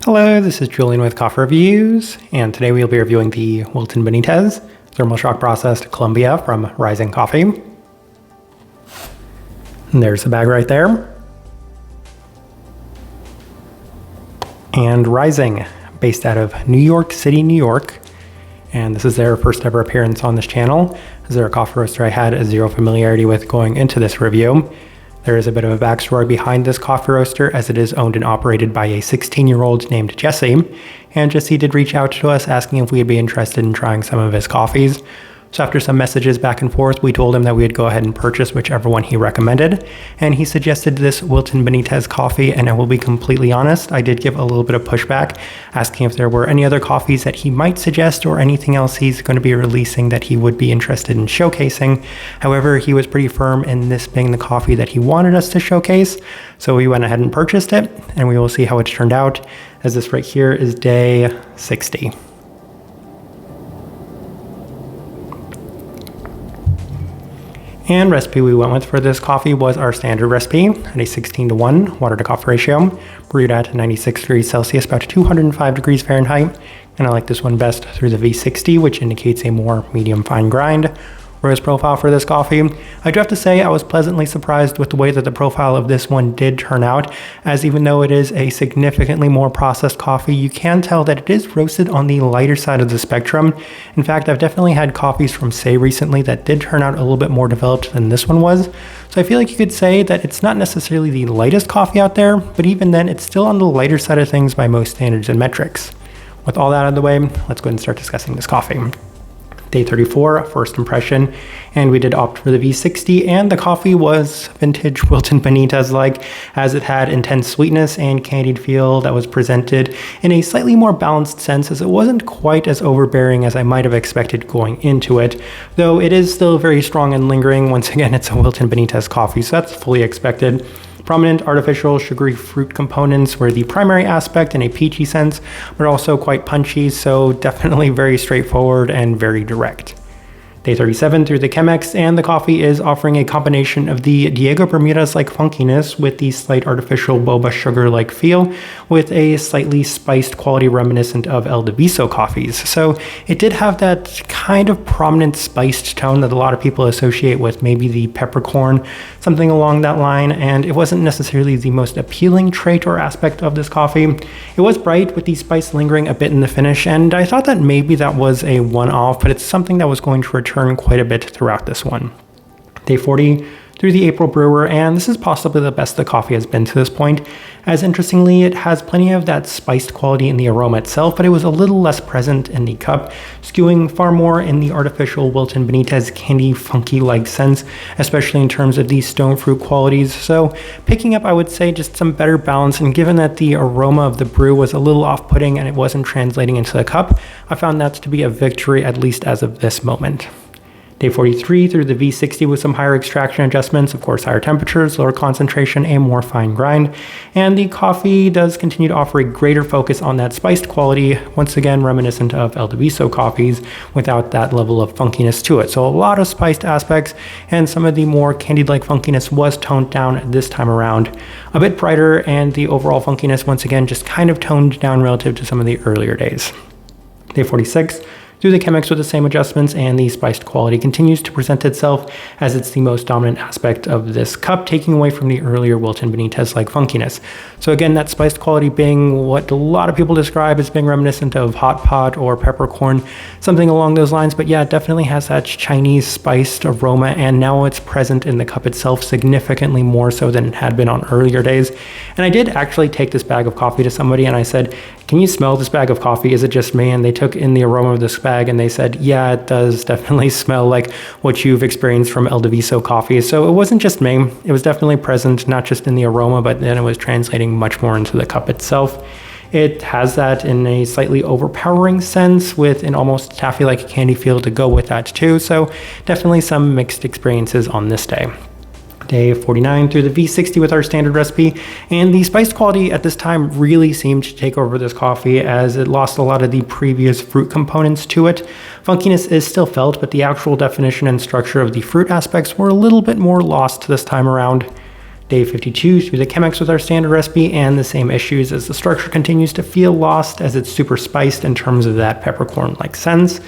Hello, this is Julian with Coffee Reviews, and today we'll be reviewing the Wilton Benitez Thermal Shock Processed Colombia from Rising Coffee. And there's the bag right there. And Rising, based out of New York City, New York. And this is their first ever appearance on this channel, as they're a coffee roaster I had zero familiarity with going into this review. There is a bit of a backstory behind this coffee roaster, as it is owned and operated by a 16-year-old named Jesse, and Jesse did reach out to us asking if we'd be interested in trying some of his coffees. So after some messages back and forth, we told him that we'd go ahead and purchase whichever one he recommended, and he suggested this Wilton Benitez coffee, and I will be completely honest, I did give a little bit of pushback, asking if there were any other coffees that he might suggest or anything else he's going to be releasing that he would be interested in showcasing. However, he was pretty firm in this being the coffee that he wanted us to showcase, so we went ahead and purchased it, and we will see how it's turned out, as this right here is day 60. And recipe we went with for this coffee was our standard recipe at a 16:1 water to coffee ratio, brewed at 96 degrees Celsius, about 205 degrees Fahrenheit. And I like this one best through the V60, which indicates a more medium fine grind. Roast profile for this coffee, I do have to say I was pleasantly surprised with the way that the profile of this one did turn out, as even though it is a significantly more processed coffee, you can tell that it is roasted on the lighter side of the spectrum. In fact, I've definitely had coffees from Say recently that did turn out a little bit more developed than this one was. So I feel like you could say that it's not necessarily the lightest coffee out there, but even then it's still on the lighter side of things by most standards and metrics. With all that out of the way, let's go ahead and start discussing this coffee. Day 34, first impression, and we did opt for the V60, and the coffee was vintage Wilton Benitez-like, as it had intense sweetness and candied feel that was presented in a slightly more balanced sense, as it wasn't quite as overbearing as I might have expected going into it, though it is still very strong and lingering. Once again, it's a Wilton Benitez coffee, so that's fully expected. Prominent artificial sugary fruit components were the primary aspect in a peachy sense, but also quite punchy, so definitely very straightforward and very direct. Day 37 through the Chemex, and the coffee is offering a combination of the Diego Bermudez-like funkiness with the slight artificial boba sugar-like feel, with a slightly spiced quality reminiscent of El Diviso coffees. So it did have that kind of prominent spiced tone that a lot of people associate with maybe the peppercorn, something along that line, and it wasn't necessarily the most appealing trait or aspect of this coffee. It was bright with the spice lingering a bit in the finish, and I thought that maybe that was a one-off, but it's something that was going to return quite a bit throughout this one. Day 40 through the April brewer, and this is possibly the best the coffee has been to this point, as interestingly it has plenty of that spiced quality in the aroma itself, but it was a little less present in the cup, skewing far more in the artificial Wilton Benitez candy funky like sense, especially in terms of the stone fruit qualities. So picking up, I would say, just some better balance, and given that the aroma of the brew was a little off-putting and it wasn't translating into the cup, I found that to be a victory, at least as of this moment. Day 43 through the V60 with some higher extraction adjustments, of course higher temperatures, lower concentration, and more fine grind. And the coffee does continue to offer a greater focus on that spiced quality, once again reminiscent of El Diviso coffees, without that level of funkiness to it. So a lot of spiced aspects, and some of the more candied-like funkiness was toned down this time around. A bit brighter, and the overall funkiness once again just kind of toned down relative to some of the earlier days. Day 46 through the Chemex with the same adjustments, and the spiced quality continues to present itself as it's the most dominant aspect of this cup, taking away from the earlier Wilton Benitez-like funkiness. So again, that spiced quality being what a lot of people describe as being reminiscent of hot pot or peppercorn, something along those lines. But yeah, it definitely has that Chinese spiced aroma, and now it's present in the cup itself significantly more so than it had been on earlier days. And I did actually take this bag of coffee to somebody and I said, "Can you smell this bag of coffee? Is it just me?" And they took in the aroma of this bag and they said, "Yeah, it does definitely smell like what you've experienced from El Diviso coffee." So it wasn't just me. It was definitely present, not just in the aroma, but then it was translating much more into the cup itself. It has that in a slightly overpowering sense, with an almost taffy-like candy feel to go with that too. So definitely some mixed experiences on this day. Day 49 through the V60 with our standard recipe, and the spiced quality at this time really seemed to take over this coffee, as it lost a lot of the previous fruit components to it. Funkiness is still felt, but the actual definition and structure of the fruit aspects were a little bit more lost this time around. Day 52 through the Chemex with our standard recipe, and the same issues as the structure continues to feel lost as it's super spiced in terms of that peppercorn-like sense.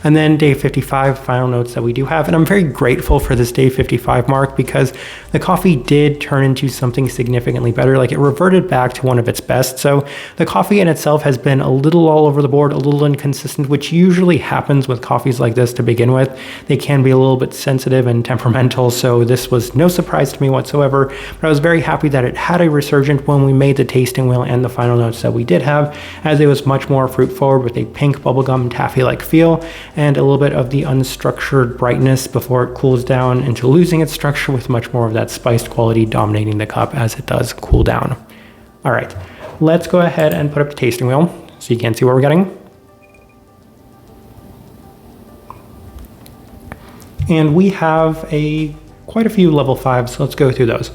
And then day 55, final notes that we do have, and I'm very grateful for this day 55 mark because the coffee did turn into something significantly better. Like, it reverted back to one of its best. So the coffee in itself has been a little all over the board, a little inconsistent, which usually happens with coffees like this to begin with. They can be a little bit sensitive and temperamental, so this was no surprise to me whatsoever. But I was very happy that it had a resurgent when we made the tasting wheel and the final notes that we did have, as it was much more fruit forward with a pink bubblegum taffy-like feel and a little bit of the unstructured brightness before it cools down into losing its structure, with much more of that spiced quality dominating the cup as it does cool down. All right, let's go ahead and put up the tasting wheel so you can see what we're getting. And we have quite a few level 5s, so let's go through those.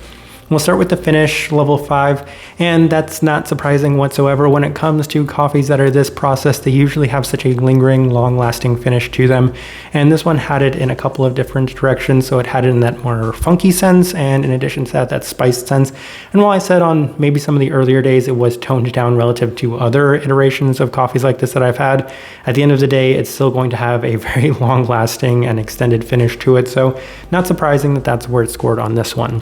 We'll start with the finish, level 5, and that's not surprising whatsoever. When it comes to coffees that are this processed, they usually have such a lingering, long-lasting finish to them. And this one had it in a couple of different directions, so it had it in that more funky sense, and in addition to that, that spiced sense. And while I said on maybe some of the earlier days it was toned down relative to other iterations of coffees like this that I've had, at the end of the day, it's still going to have a very long-lasting and extended finish to it, so not surprising that that's where it scored on this one.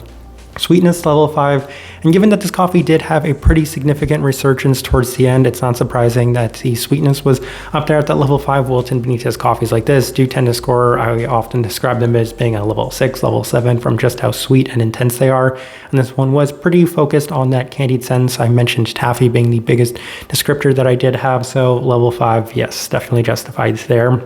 Sweetness level 5, and given that this coffee did have a pretty significant resurgence towards the end, it's not surprising that the sweetness was up there at that level 5. Wilton Benitez coffees like this do tend to score, I often describe them as being a level 6, level 7 from just how sweet and intense they are, and this one was pretty focused on that candied sense. I mentioned taffy being the biggest descriptor that I did have, so level 5, yes, definitely justified there.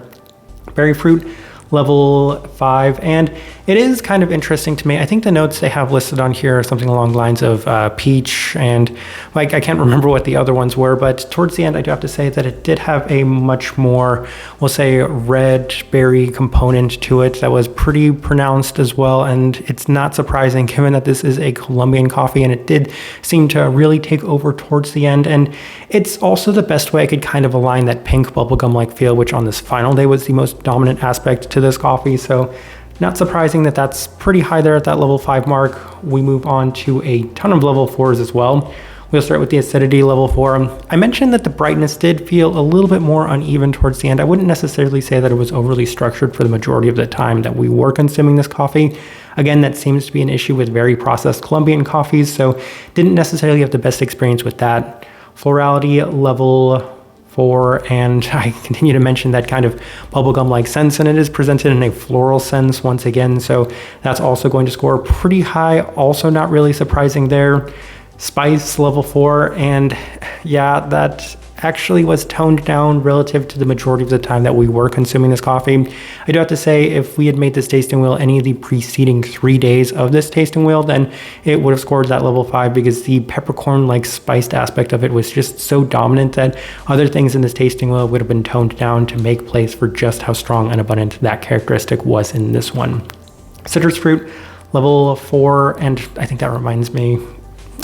Berry fruit level 5, and it is kind of interesting to me. I think the notes they have listed on here are something along the lines of peach, and like I can't remember what the other ones were, but towards the end I do have to say that it did have a much more, we'll say, red berry component to it that was pretty pronounced as well, and it's not surprising given that this is a Colombian coffee, and it did seem to really take over towards the end. And it's also the best way I could kind of align that pink bubblegum-like feel, which on this final day was the most dominant aspect to this coffee, so not surprising that that's pretty high there at that level 5 mark. We move on to a ton of level 4s as well. We'll start with the acidity level 4. I mentioned that the brightness did feel a little bit more uneven towards the end. I wouldn't necessarily say that it was overly structured for the majority of the time that we were consuming this coffee. Again, that seems to be an issue with very processed Colombian coffees, so didn't necessarily have the best experience with that. Florality level 4, and I continue to mention that kind of bubblegum-like sense, and it is presented in a floral sense once again, so that's also going to score pretty high. Also not really surprising there. Spice level 4, and yeah, that actually was toned down relative to the majority of the time that we were consuming this coffee. I do have to say, if we had made this tasting wheel any of the preceding 3 days of this tasting wheel, then it would have scored that level 5, because the peppercorn-like spiced aspect of it was just so dominant that other things in this tasting wheel would have been toned down to make place for just how strong and abundant that characteristic was in this one. Citrus fruit level 4, and I think that reminds me,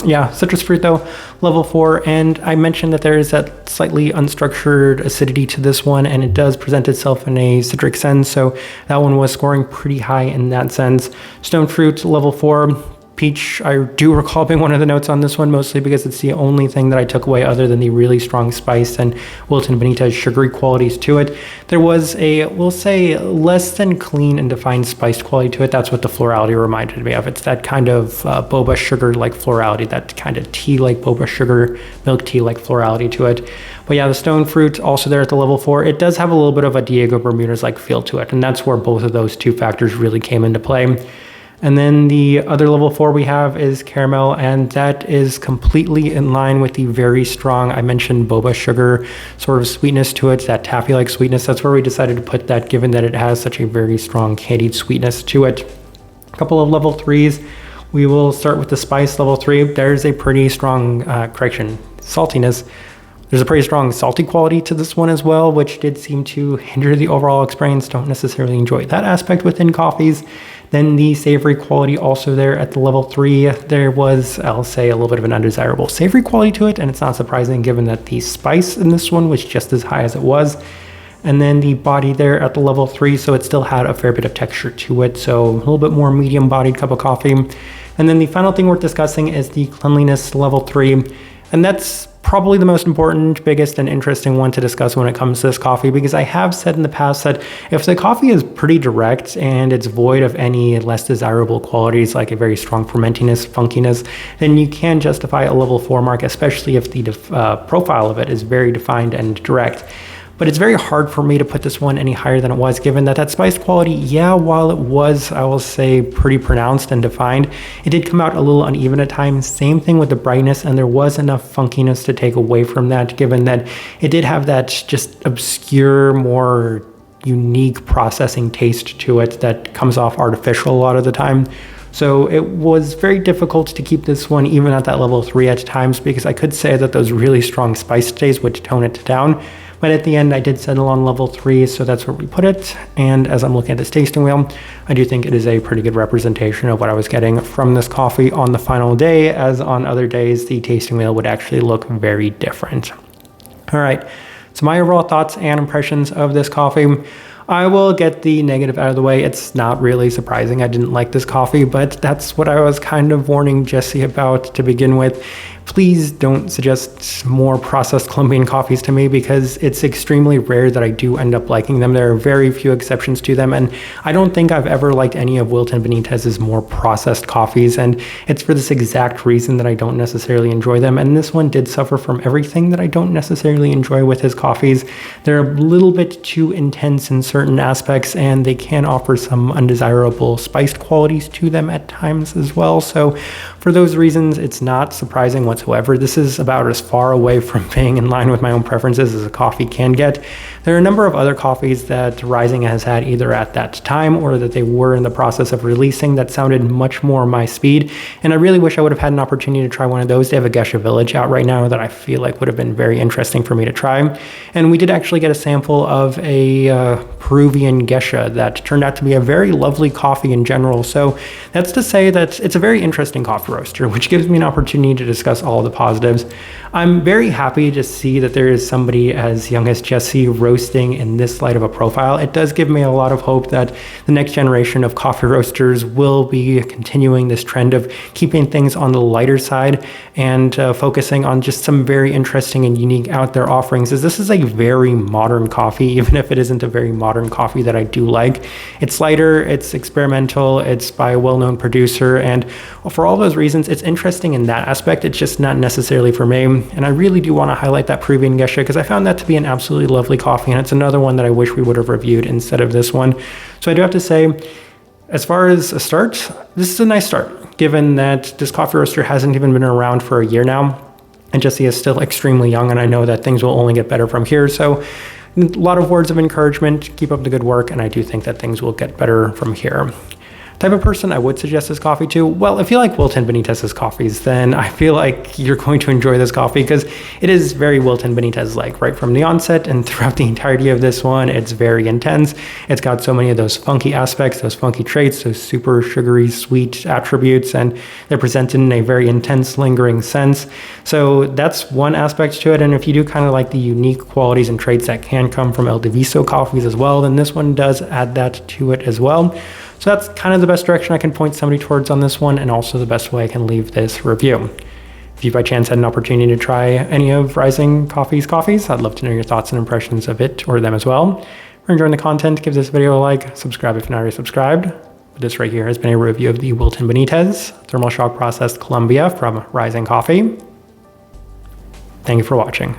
yeah, citrus fruit though, level 4, and I mentioned that there is that slightly unstructured acidity to this one, and it does present itself in a citric sense, so that one was scoring pretty high in that sense. Stone fruit level 4. Peach, I do recall being one of the notes on this one, mostly because it's the only thing that I took away other than the really strong spice and Wilton Benitez sugary qualities to it. There was a, we'll say, less than clean and defined spiced quality to it. That's what the florality reminded me of. It's that kind of boba sugar-like florality, that kind of tea-like boba sugar, milk tea-like florality to it. But yeah, the stone fruit also there at the level 4. It does have a little bit of a Diego Bermudez-like feel to it, and that's where both of those two factors really came into play. And then the other level 4 we have is caramel, and that is completely in line with the very strong, I mentioned boba sugar sort of sweetness to it, that taffy-like sweetness. That's where we decided to put that, given that it has such a very strong candied sweetness to it. A couple of level 3s. We will start with the spice level 3. There's a pretty strong, saltiness. There's a pretty strong salty quality to this one as well, which did seem to hinder the overall experience. Don't necessarily enjoy that aspect within coffees. Then the savory quality also there at the level 3, there was, I'll say, a little bit of an undesirable savory quality to it, and it's not surprising given that the spice in this one was just as high as it was. And then the body there at the level 3, so it still had a fair bit of texture to it, so a little bit more medium bodied cup of coffee. And then the final thing worth discussing is the cleanliness level 3. And that's probably the most important, biggest, and interesting one to discuss when it comes to this coffee, because I have said in the past that if the coffee is pretty direct and it's void of any less desirable qualities like a very strong fermentiness, funkiness, then you can justify a level 4 mark, especially if the profile of it is very defined and direct. But it's very hard for me to put this one any higher than it was, given that spice quality, yeah, while it was, I will say, pretty pronounced and defined, it did come out a little uneven at times. Same thing with the brightness, and there was enough funkiness to take away from that, given that it did have that just obscure, more unique processing taste to it that comes off artificial a lot of the time. So it was very difficult to keep this one even at that level 3 at times, because I could say that those really strong spice days would tone it down. But at the end, I did settle on level 3, so that's where we put it. And as I'm looking at this tasting wheel, I do think it is a pretty good representation of what I was getting from this coffee on the final day, as on other days, the tasting wheel would actually look very different. All right, so my overall thoughts and impressions of this coffee. I will get the negative out of the way. It's not really surprising I didn't like this coffee, but that's what I was kind of warning Jesse about to begin with. Please don't suggest more processed Colombian coffees to me, because it's extremely rare that I do end up liking them. There are very few exceptions to them, and I don't think I've ever liked any of Wilton Benitez's more processed coffees, and it's for this exact reason that I don't necessarily enjoy them. And this one did suffer from everything that I don't necessarily enjoy with his coffees. They're a little bit too intense in certain aspects, and they can offer some undesirable spiced qualities to them at times as well. So for those reasons, it's not surprising whatsoever. This is about as far away from being in line with my own preferences as a coffee can get. There are a number of other coffees that Rising has had either at that time or that they were in the process of releasing that sounded much more my speed, and I really wish I would have had an opportunity to try one of those. They have a Geisha Village out right now that I feel like would have been very interesting for me to try. And we did actually get a sample of a Peruvian Geisha that turned out to be a very lovely coffee in general. So that's to say that it's a very interesting coffee roaster, which gives me an opportunity to discuss all the positives. I'm very happy to see that there is somebody as young as Jesse roasting in this light of a profile. It does give me a lot of hope that the next generation of coffee roasters will be continuing this trend of keeping things on the lighter side and focusing on just some very interesting and unique out there offerings, as this is a very modern coffee, even if it isn't a very modern coffee that I do like. It's lighter, it's experimental, it's by a well-known producer, and for all those reasons, it's interesting in that aspect. It's just not necessarily for me. And I really do want to highlight that Peruvian Geisha, because I found that to be an absolutely lovely coffee, and it's another one that I wish we would have reviewed instead of this one. So I do have to say, as far as a start, this is a nice start, given that this coffee roaster hasn't even been around for a year now, and Jesse is still extremely young, and I know that things will only get better from here. So a lot of words of encouragement, keep up the good work, and I do think that things will get better from here. Type of person I would suggest this coffee to? Well, if you like Wilton Benitez's coffees, then I feel like you're going to enjoy this coffee, because it is very Wilton Benitez-like right from the onset, and throughout the entirety of this one, it's very intense. It's got so many of those funky aspects, those funky traits, those super sugary, sweet attributes, and they're presented in a very intense, lingering sense. So that's one aspect to it, and if you do kind of like the unique qualities and traits that can come from El Diviso coffees as well, then this one does add that to it as well. So that's kind of the best direction I can point somebody towards on this one, and also the best way I can leave this review. If you by chance had an opportunity to try any of Rising Coffee's coffees, I'd love to know your thoughts and impressions of it or them as well. If you're enjoying the content, give this video a like, subscribe if you're not already subscribed. This right here has been a review of the Wilton Benitez Thermal Shock Processed Colombia from Rising Coffee. Thank you for watching.